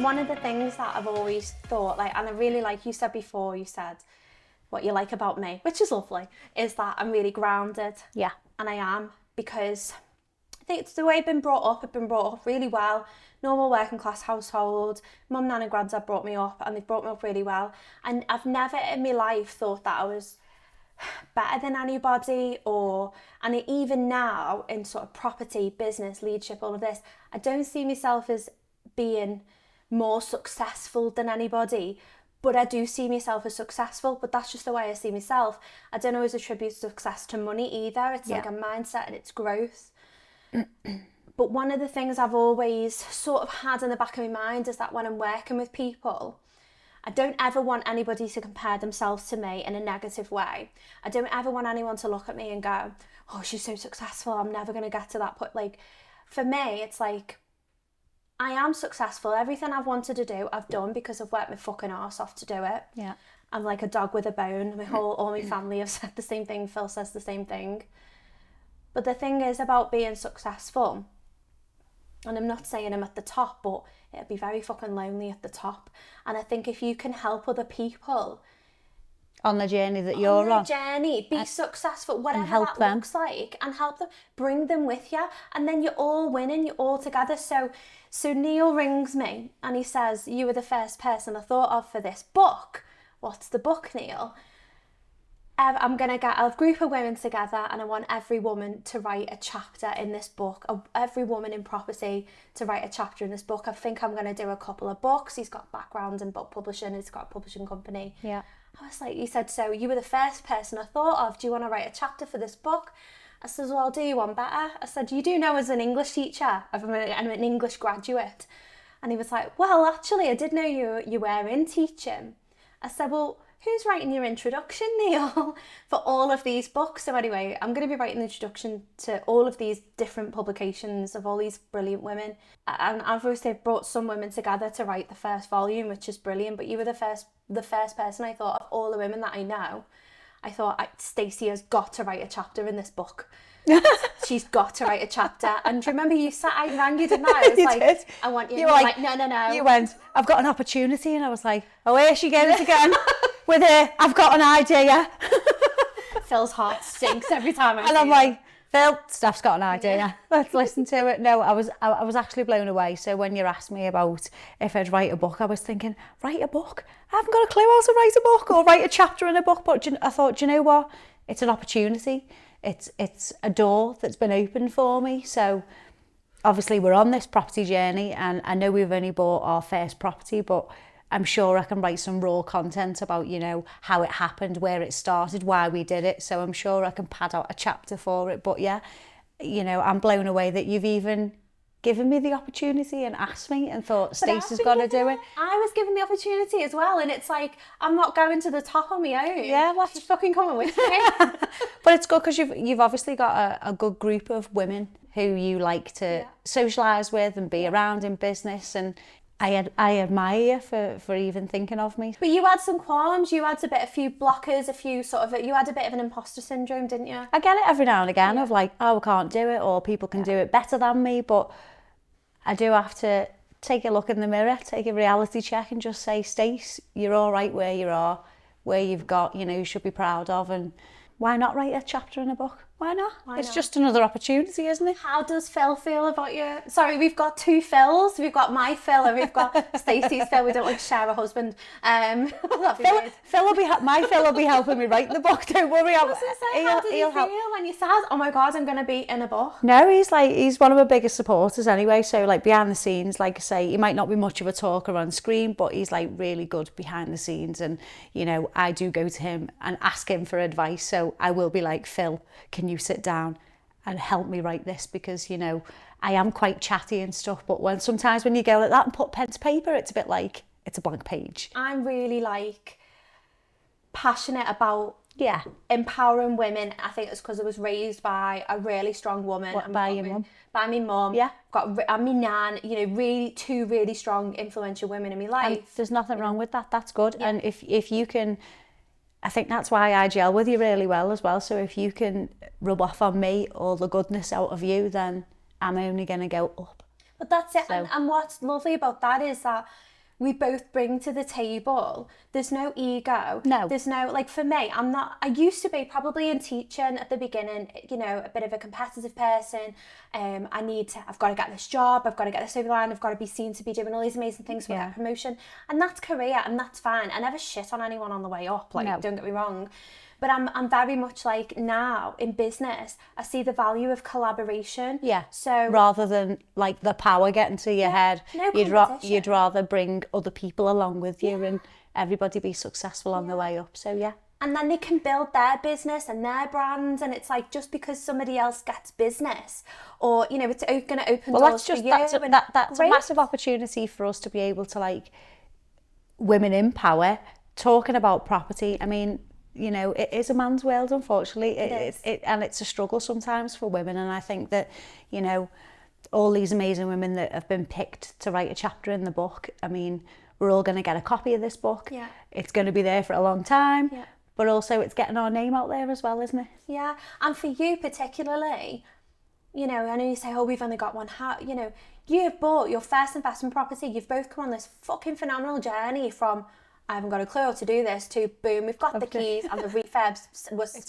So one of the things that I've always thought, like, and I really like you said before, you said what you like about me, which is lovely, is that I'm really grounded. Yeah. And I am, because I think it's the way I've been brought up. I've been brought up really well. Normal working class household. Mum, nan and granddad brought me up, and they've brought me up really well. And I've never in my life thought that I was better than anybody, and even now in sort of property, business, leadership, all of this, I don't see myself as being more successful than anybody, but I do see myself as successful. But that's just the way I see myself. I don't always attribute success to money either. It's like a mindset and it's growth. But one of the things I've always sort of had in the back of my mind is that when I'm working with people, I don't ever want anybody to compare themselves to me in a negative way. I don't ever want anyone to look at me and go, oh, she's so successful, I'm never going to get to that point. Like, for me, it's like, I am successful. Everything I've wanted to do, I've done because I've worked my fucking arse off to do it. Yeah. I'm like a dog with a bone. All my family have said the same thing. Phil says the same thing. But the thing is about being successful, and I'm not saying I'm at the top, but it'd be very fucking lonely at the top. And I think if you can help other people on the journey that you're on, be successful, whatever help that them. looks like, and help them, bring them with you, and then you're all winning, you're all together. So Neil rings me and he says, you were the first person I thought of for this book. What's the book, Neil? I'm going to get a group of women together, and I want every woman to write a chapter in this book, every woman in property to write a chapter in this book. I think I'm going to do a couple of books. He's got background in book publishing, he's got a publishing company. Yeah. I was like, he said, so you were the first person I thought of. Do you want to write a chapter for this book? I said, well, I'll do you one better. I said, you do know as an English teacher, I'm an English graduate. And he was like, well, actually, I did know you were in teaching. I said, well, who's writing your introduction, Neil, for all of these books? So anyway, I'm going to be writing the introduction to all of these different publications of all these brilliant women. And I've obviously brought some women together to write the first volume, which is brilliant. But you were the first person I thought of all the women that I know. I thought, Stacey has got to write a chapter in this book. She's got to write a chapter. And do you remember I rang you, didn't I? I was You like, did. I want you. You were And like, you're like, no. You went, I've got an opportunity, and I was like, oh, here she goes again with her, I've got an idea. Phil's heart sinks every time I And see I'm it. like, Phil, Steph's got an idea. Let's listen to it. No, I was actually blown away. So when you asked me about if I'd write a book, I was thinking, write a book? I haven't got a clue how to write a book or write a chapter in a book. But I thought, do you know what? It's an opportunity. It's a door that's been opened for me. So obviously we're on this property journey, and I know we've only bought our first property, but I'm sure I can write some raw content about, how it happened, where it started, why we did it. So I'm sure I can pad out a chapter for it. But yeah, I'm blown away that you've even given me the opportunity and asked me and thought, Stacey's got to do it. I was given the opportunity as well, and it's like, I'm not going to the top on my own. Yeah, well, she's fucking coming with me. But it's good because you've obviously got a good group of women who you like to socialise with and be around in business, and I admire you for even thinking of me. But you had some qualms, you had a few blockers, you had a bit of an imposter syndrome, didn't you? I get it every now and again of like, oh, I can't do it, or people can do it better than me, but I do have to take a look in the mirror, take a reality check and just say, Stace, you're all right where you are, where you've got, you should be proud of, and why not write a chapter in a book? Why not? It's just another opportunity, isn't it? How does Phil feel about you? Sorry, we've got two Phils. We've got my Phil and we've got Stacey's Phil. We don't like to share a husband. My Phil will be helping me write the book. Don't worry. How does he feel when he says, "Oh my God, I'm going to be in a book"? No, he's one of my biggest supporters anyway. So like behind the scenes, like I say, he might not be much of a talker on screen, but he's like really good behind the scenes. And I do go to him and ask him for advice. So I will be like, Phil, can you sit down and help me write this, because I am quite chatty and stuff, but sometimes when you go like that and put pen to paper, it's a bit like it's a blank page. I'm really passionate about empowering women. I think it's because I was raised by a really strong woman. By your mum? By my mum. Yeah. And my nan, really two really strong influential women in my life. And there's nothing wrong with that. That's good. Yeah. And if you can, I think that's why I gel with you really well as well. So if you can rub off on me all the goodness out of you, then I'm only going to go up. But that's it. So. And what's lovely about that is that we both bring to the table. There's no ego. No. There's no, like for me, I used to be probably in teaching at the beginning, you know, a bit of a competitive person. I've got to get this job, I've got to get this over the line, I've got to be seen to be doing all these amazing things for that promotion. And that's career and that's fine. I never shit on anyone on the way up, like, don't get me wrong. But I'm very much like now in business, I see the value of collaboration. Yeah. So rather than like the power getting to your head, no you'd rather bring other people along with you and everybody be successful on the way up. So yeah. And then they can build their business and their brand, and it's like just because somebody else gets business, or you know, it's going to open doors for you. That's a massive opportunity for us to be able to, like, women in power talking about property. I mean, you know, it is a man's world, unfortunately. And it's a struggle sometimes for women. And I think that, you know, all these amazing women that have been picked to write a chapter in the book, I mean, we're all going to get a copy of this book. Yeah. It's going to be there for a long time. Yeah. But also it's getting our name out there as well, isn't it? Yeah. And for you particularly, you know, I know you say, oh, we've only got one house. You know, you've bought your first investment property. You've both come on this fucking phenomenal journey from, I haven't got a clue how to do this, to boom, we've got the keys and the refurbs was It's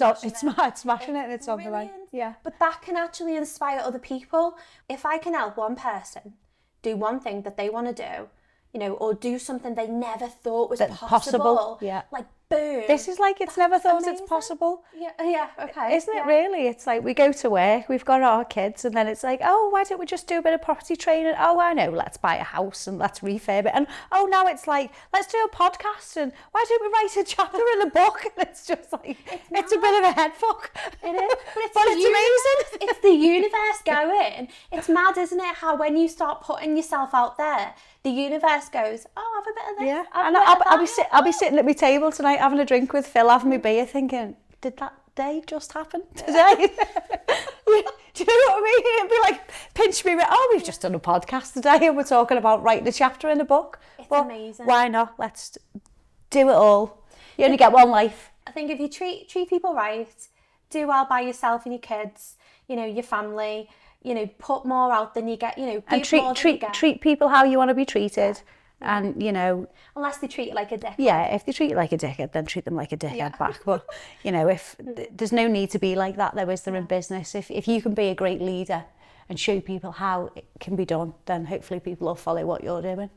smashing it and it's on the way. Yeah. But that can actually inspire other people. If I can help one person do one thing that they want to do, you know, or do something they never thought was possible. Yeah. Like, boom. This is like it's never thought amazing. it's possible. Yeah, okay. Isn't it really? It's like we go to work, we've got our kids, and then it's like, oh, why don't we just do a bit of property training? Oh, I know, let's buy a house and let's refurb it. And oh, now it's like, let's do a podcast, and why don't we write a chapter in a book? And it's just like, it's a bit of a head fuck. It is. But it's amazing. It's the universe going. It's mad, isn't it? How when you start putting yourself out there, the universe goes, oh, have a bit of this. Yeah, have a and bit of that. I'll be sitting at my table tonight having a drink with Phil, having my beer, thinking, did that day just happen today? Do you know what I mean? It'd be like, pinch me, oh, we've just done a podcast today and we're talking about writing a chapter in a book. It's amazing. Why not? Let's do it all. You only get one life. I think if you treat people right, do well by yourself and your kids, you know, your family, you know, put more out than you get, you know, and treat people how you want to be treated. Yeah. And, you know, unless they treat you like a dickhead. Yeah, if they treat you like a dickhead, then treat them like a dickhead back. But, you know, if there's no need to be like that, though, is there, in business? If you can be a great leader and show people how it can be done, then hopefully people will follow what you're doing.